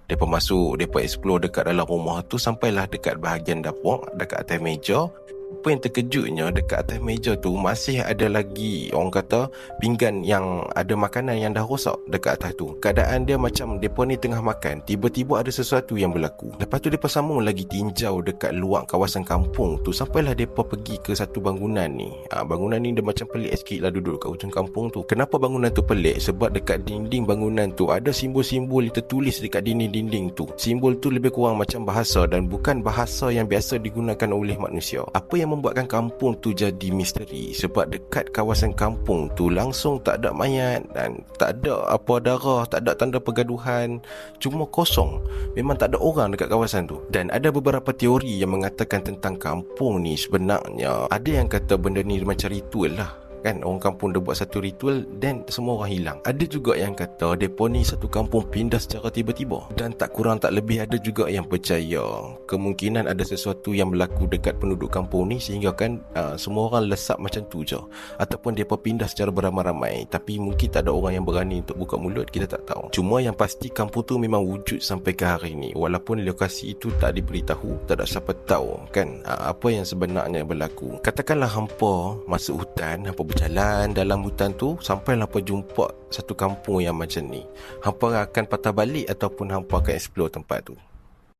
Depa masuk, depa explore dekat dalam rumah tu sampailah dekat bahagian dapur, dekat atas meja. Apa yang terkejutnya, dekat atas meja tu masih ada lagi, orang kata, pinggan yang ada makanan yang dah rosak dekat atas tu. Keadaan dia macam depa ni tengah makan, tiba-tiba ada sesuatu yang berlaku. Lepas tu depa sambung lagi tinjau dekat luar kawasan kampung tu sampailah depa pergi ke satu bangunan ni. Bangunan ni dia macam pelik sikit lah duduk kat hujung kampung tu. Kenapa bangunan tu pelik? Sebab dekat dinding bangunan tu ada simbol-simbol yang tertulis dekat dinding-dinding tu. Simbol tu lebih kurang macam bahasa dan bukan bahasa yang biasa digunakan oleh manusia. Apa yang membuatkan kampung tu jadi misteri? Sebab dekat kawasan kampung tu langsung tak ada mayat dan tak ada apa darah, tak ada tanda pergaduhan, cuma kosong. Memang tak ada orang dekat kawasan tu. Dan ada beberapa teori yang mengatakan tentang kampung ni sebenarnya ada yang kata benda ni macam ritual lah, kan, orang kampung dia buat satu ritual dan semua orang hilang. Ada juga yang kata depa ni satu kampung pindah secara tiba-tiba. Dan tak kurang tak lebih ada juga yang percaya kemungkinan ada sesuatu yang berlaku dekat penduduk kampung ni sehingga kan semua orang lesap macam tu je. Ataupun depa pindah secara beramai-ramai, tapi mungkin tak ada orang yang berani untuk buka mulut, kita tak tahu. Cuma yang pasti kampung tu memang wujud sampai ke hari ni. Walaupun lokasi itu tak diberitahu, tak ada siapa tahu kan apa yang sebenarnya berlaku. Katakanlah hampa masuk hutan, hampa berjalan dalam hutan tu sampailah hampa jumpa satu kampung yang macam ni. Hampa akan patah balik ataupun hampa akan explore tempat tu?